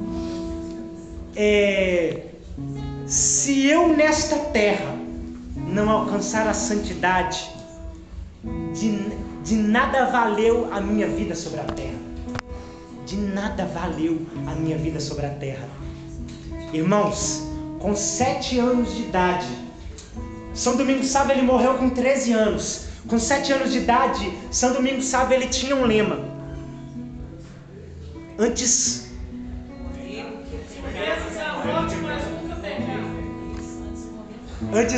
se eu nesta terra não alcançar a santidade, de nada valeu a minha vida sobre a terra. De nada valeu a minha vida sobre a terra. Irmãos, com 7 anos de idade, São Domingos Sávio, ele morreu com 13 anos. Com 7 anos de idade, São Domingos Sávio, ele tinha um lema: antes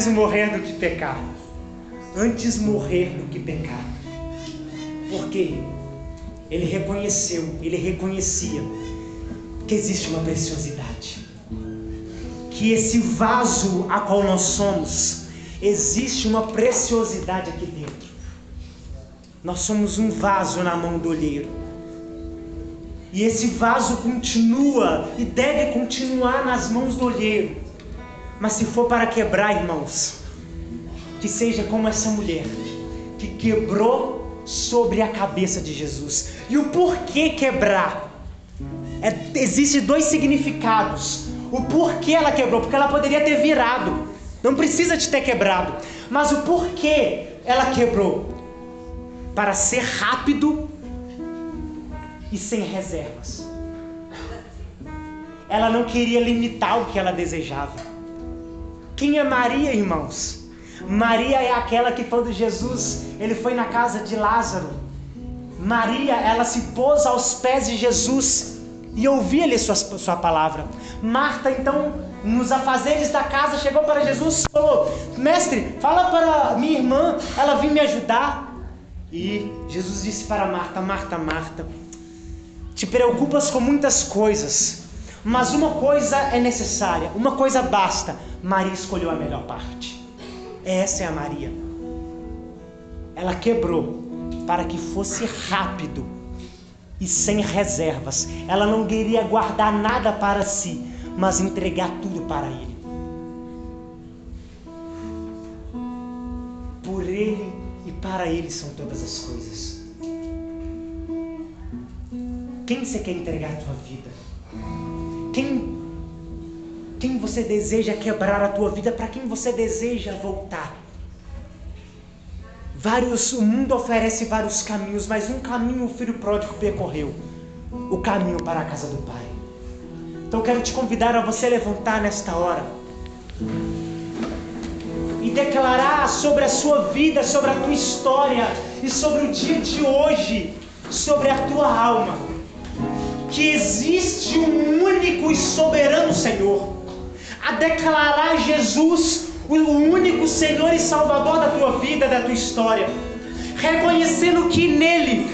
morrer do que pecar. Antes morrer do que pecar. Porque ele reconhecia que existe uma preciosidade, que esse vaso a qual nós somos, existe uma preciosidade aqui dentro. Nós somos um vaso na mão do olheiro, e esse vaso continua e deve continuar nas mãos do olheiro. Mas se for para quebrar, irmãos, que seja como essa mulher que quebrou sobre a cabeça de Jesus. E o porquê quebrar? Existem 2 significados. O porquê ela quebrou, porque ela poderia ter virado, não precisa de ter quebrado. Mas o porquê ela quebrou? Para ser rápido e sem reservas. Ela não queria limitar o que ela desejava. Quem é Maria, irmãos? Maria é aquela que quando Jesus ele foi na casa de Lázaro, Maria, ela se pôs aos pés de Jesus e ouvia-lhe sua palavra. Marta, então, nos afazeres da casa, chegou para Jesus e falou: mestre, fala para minha irmã, ela vem me ajudar. E Jesus disse para Marta: Marta, Marta, te preocupas com muitas coisas, mas uma coisa é necessária, uma coisa basta. Maria escolheu a melhor parte. Essa é a Maria. Ela quebrou para que fosse rápido e sem reservas. Ela não queria guardar nada para si, mas entregar tudo para Ele. Por Ele e para Ele são todas as coisas. Quem você quer entregar a tua vida? você deseja quebrar a tua vida? Para quem você deseja voltar? O mundo oferece vários caminhos, mas um caminho o filho pródigo percorreu: o caminho para a casa do Pai. Então eu quero te convidar a você levantar nesta hora e declarar sobre a sua vida, sobre a tua história e sobre o dia de hoje, sobre a tua alma, que existe um único e soberano Senhor. A declarar Jesus o único Senhor e Salvador da tua vida, da tua história, reconhecendo que nele,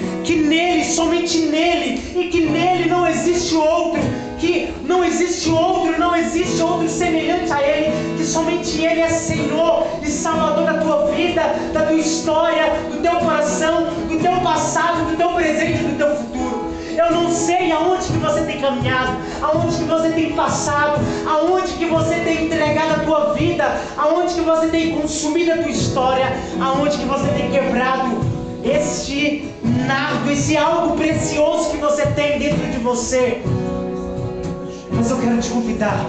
somente nele, e que nele não existe outro, não existe outro semelhante a ele, que somente ele é Senhor e Salvador da tua vida, da tua história, do teu coração, do teu passado, do teu presente e do teu futuro. Eu não sei aonde que você tem caminhado, aonde que você tem passado, aonde que você tem entregado a tua vida, aonde que você tem consumido a tua história, aonde que você tem quebrado este nardo, esse algo precioso que você tem dentro de você. Mas eu quero te convidar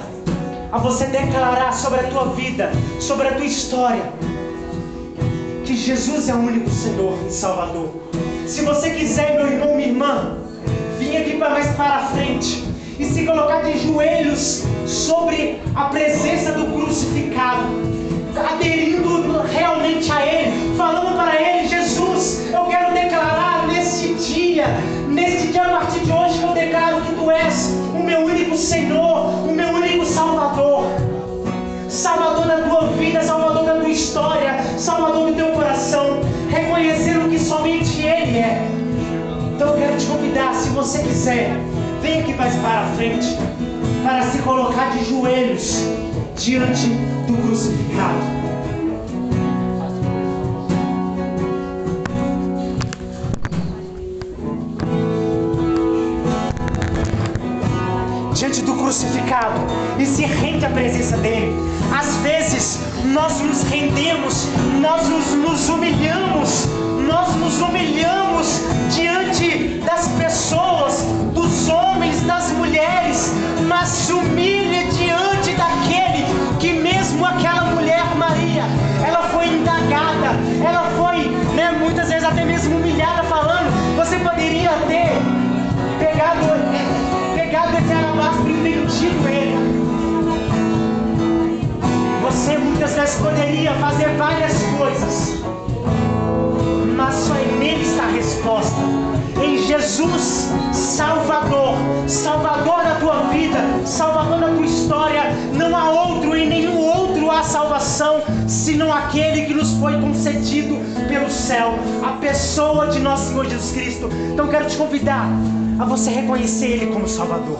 a você declarar sobre a tua vida, sobre a tua história, que Jesus é o único Senhor e Salvador. Se você quiser, meu irmão, minha irmã, vim aqui mais para a frente e se colocar de joelhos sobre a presença do crucificado, aderindo realmente a Ele, falando para Ele: Jesus, eu quero declarar neste dia a partir de hoje, que eu declaro que Tu és o meu único Senhor, o meu único Salvador, Salvador da tua vida, Salvador da tua história, Salvador do teu coração, reconhecendo que somente Ele é. Então eu quero te convidar, se você quiser, vem aqui mais para a frente, para se colocar de joelhos diante do crucificado. Diante do crucificado e se rende à presença dele. Às vezes nós nos rendemos, nós nos humilhamos diante das pessoas, dos homens, das mulheres, mas se humilha diante daquele que, mesmo aquela mulher Maria, ela foi indagada, ela foi, muitas vezes até mesmo humilhada, falando: você poderia ter pegado esse alabastro e vendido ele. Você muitas vezes poderia fazer várias coisas, mas só nele está a resposta. Em Jesus, Salvador da tua vida, Salvador da tua história. Não há outro, em nenhum outro há salvação, senão aquele que nos foi concedido pelo céu, a pessoa de nosso Senhor Jesus Cristo. Então quero te convidar a você reconhecer Ele como Salvador.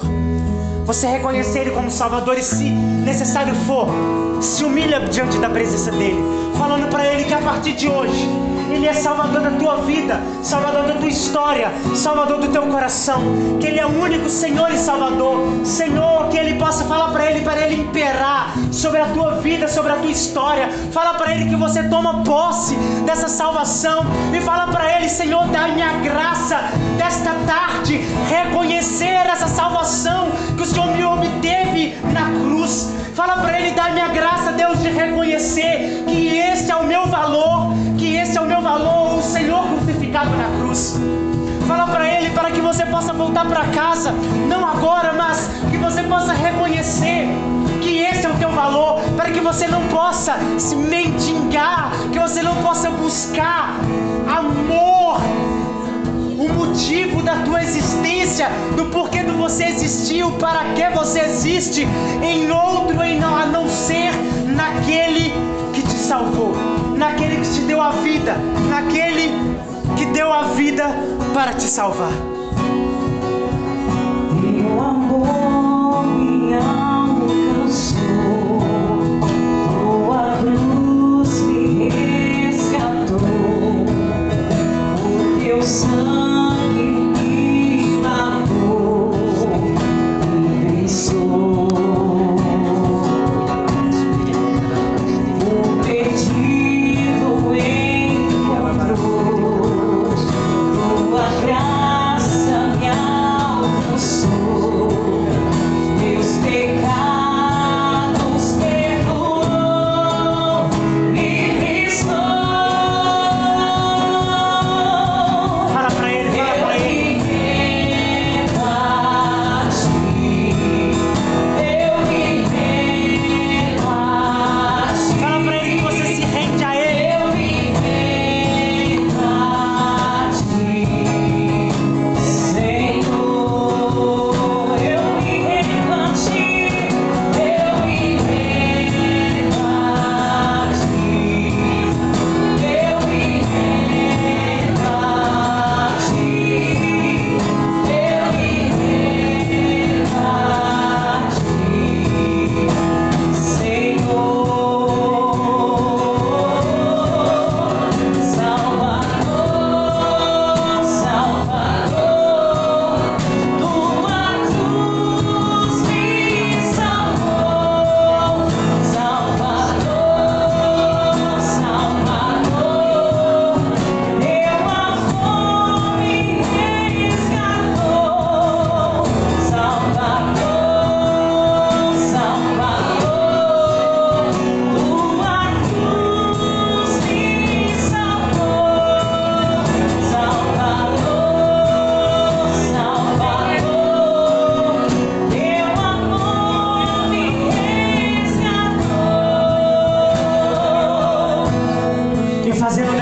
Você reconhecer Ele como Salvador e, se necessário for, se humilha diante da presença dEle, falando para Ele que a partir de hoje Ele é Salvador da tua vida, Salvador da tua história, Salvador do teu coração, que Ele é o único Senhor e Salvador. Senhor, que Ele possa falar para Ele imperar sobre a tua vida, sobre a tua história. Fala para Ele que você toma posse dessa salvação e fala para Ele: Senhor, dá-me a graça desta tarde reconhecer essa salvação que o Senhor me obteve na cruz. Fala para Ele: dá-me a graça, Deus, de reconhecer que este é o meu valor, o Senhor crucificado na cruz. Fala para Ele para que você possa voltar para casa, não agora, mas que você possa reconhecer que esse é o teu valor, para que você não possa se mendigar, que você não possa buscar amor, o motivo da tua existência, do porquê de você existiu, para que você existe em outro, a não ser naquele que te salvou, naquele que te deu a vida, naquele que deu a vida para te salvar. Teu amor me alcançou, tua cruz me resgatou, o teu sangue me lavou, me pensou. O perdido encontrou, tua graça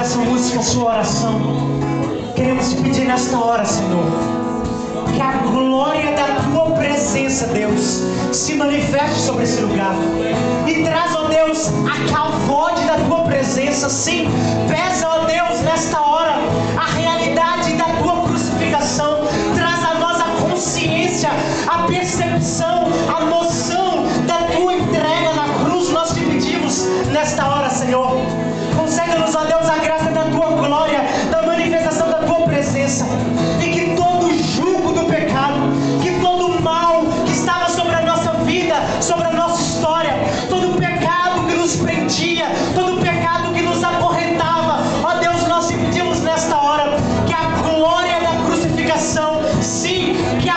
essa música, a sua oração, queremos te pedir nesta hora, Senhor, que a glória da tua presença, Deus, se manifeste sobre esse lugar e traz, ó Deus, a calvode da tua presença. Sim, pesa, ó Deus, nesta hora a realidade da tua crucificação. Traz a nós a consciência, a percepção, a noção da tua entrega na cruz. Nós te pedimos nesta hora, Senhor, concede-nos, ó Deus, a graça da tua glória, da manifestação da tua presença, e que todo jugo do pecado, que todo mal que estava sobre a nossa vida, sobre a nossa história, todo pecado que nos prendia, todo pecado que nos acorrentava, ó Deus, nós te pedimos nesta hora que a glória da crucificação, sim, que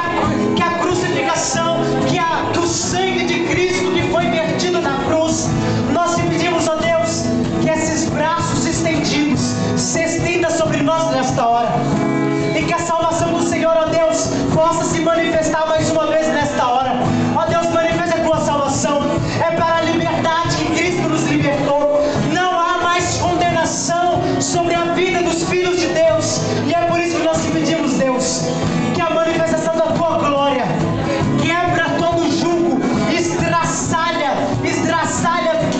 a crucificação, que o sangue de Cristo que foi vertido na cruz, nós te pedimos, ó Deus, que esses braços estendidos se estenda sobre nós nesta hora, e que a salvação do Senhor, ó Deus, possa se manifestar mais uma vez nesta hora. Ó Deus, manifesta a tua salvação. É para a liberdade que Cristo nos libertou. Não há mais condenação sobre a vida dos filhos de Deus, e é por isso que nós te pedimos, Deus, que a manifestação da tua glória quebra todo jugo, estraçalha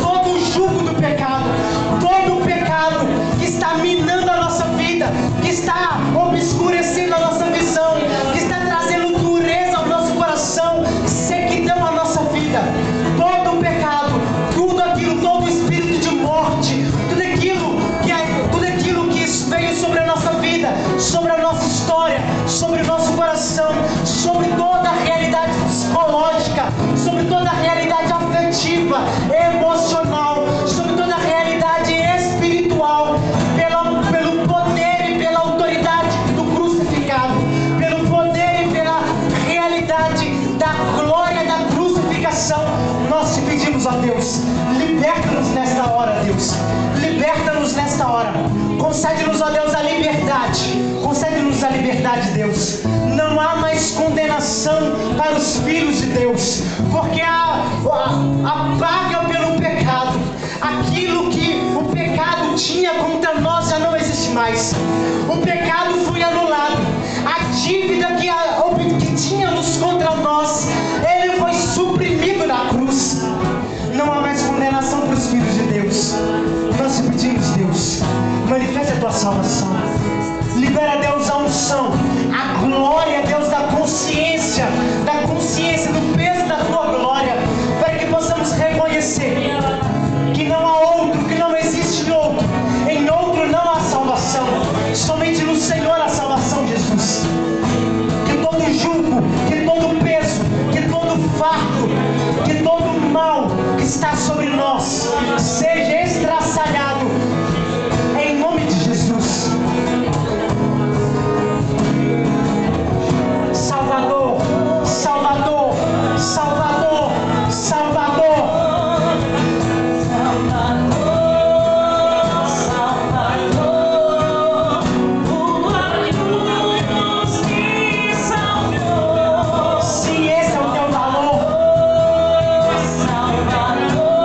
todo o jugo do pecado, todo o pecado que está minando a nossa vida, que está obscurecendo a nossa visão, que está trazendo dureza ao nosso coração, sequidão à nossa vida. Todo o pecado, tudo aquilo, todo o espírito de morte, tudo aquilo que veio sobre a nossa vida, sobre a nossa história, sobre o nosso coração, sobre toda a realidade psicológica, sobre toda a realidade afetiva, emocional, sobre toda a realidade espiritual, pelo poder e pela autoridade do crucificado, pelo poder e pela realidade da glória da crucificação, nós te pedimos, ó Deus, liberta-nos nesta hora, Deus, liberta-nos nesta hora, concede-nos, ó Deus, a liberdade, concede-nos a liberdade, Deus. Não há mais condenação para os filhos de Deus, porque a paga pelo pecado, aquilo que o pecado tinha contra nós já não existe mais. O pecado foi anulado, a dívida que tínhamos contra nós, ele foi suprimido na cruz. Não há mais condenação para os filhos de Deus. Nós te pedimos, Deus, manifesta a tua salvação, libera, Deus, a unção, a glória, Deus, da consciência do peso da tua glória, para que possamos reconhecer que não há outro, que não existe outro, em outro não há salvação, somente no Senhor há salvação, Jesus. Que todo jugo, que todo peso, que todo fardo, que todo mal que está sobre nós seja estraçalhado em nome de Jesus. Salvador, Salvador, Salvador, Salvador. Sim, esse é o teu valor. Salvador.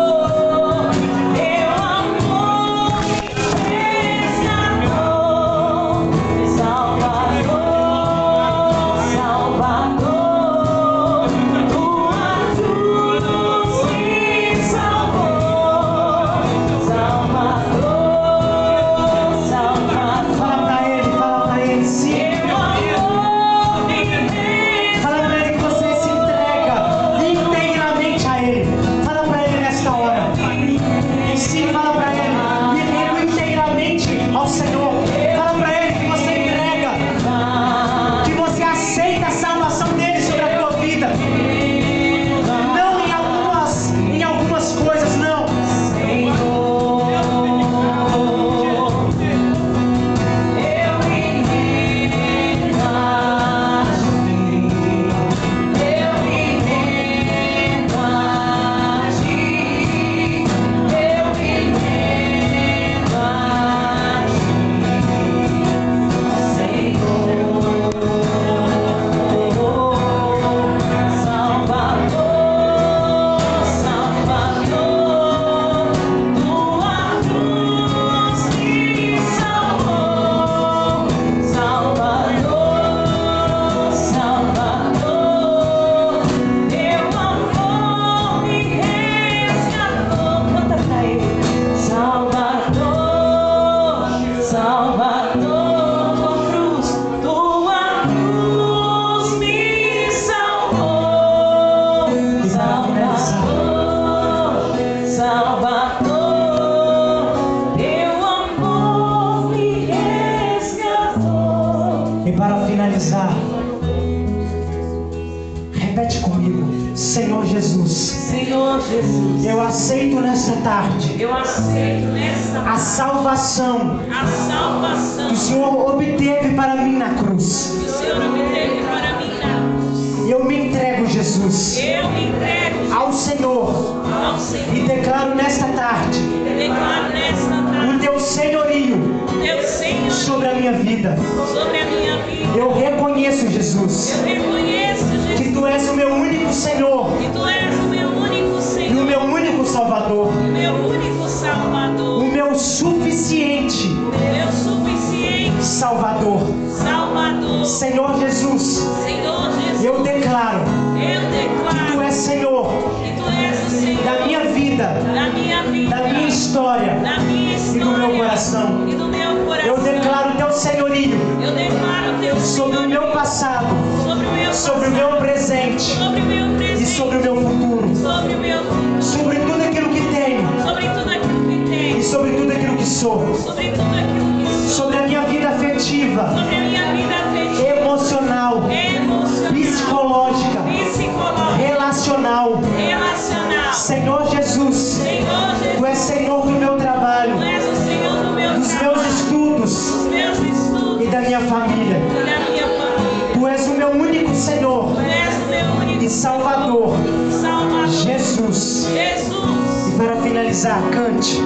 Jesus, Senhor Jesus, eu aceito nesta tarde eu aceito nesta a salvação a salvação que o Senhor obteve para mim na cruz. que o Senhor obteve para mim na cruz. Eu me entrego, Jesus, Eu me entrego ao Senhor ao Senhor e declaro nesta tarde e declaro nesta tarde o teu senhorio teu Senhor sobre a minha vida. sobre a minha vida. Eu reconheço, Jesus, Eu reconheço, que Jesus, tu és o meu único Senhor que tu és o meu único e o Senhor, meu único Salvador, o meu único Salvador, o meu suficiente meu suficiente Salvador. Salvador. Senhor Jesus, Senhor Jesus, eu declaro eu que tu declaro és Senhor que tu és o Senhor da minha vida, da minha vida, da minha história da minha e história do meu coração. e do meu coração. Eu declaro teu senhorio Eu declaro teu sobre o senhorio meu passado, sobre o meu sobre o meu presente sobre o meu e presente, sobre o meu futuro, sobre o meu futuro, sobre tudo aquilo que tenho sobre tudo aquilo que e tenho, sobre tudo aquilo que sou, sobre tudo aquilo que sou, sobre a minha vida afetiva, sobre a minha vida afetiva, emocional, emocional, psicológica, psicológica, relacional. relacional. Senhor Jesus, Senhor Jesus, tu és Senhor do meu trabalho, tu és o Senhor do meu dos trabalho, meus estudos dos meus estudos e da minha família. e da minha família. Tu és o meu único Senhor Tu és o meu único e Salvador, Salvador, Jesus. Jesus. E para finalizar, cante.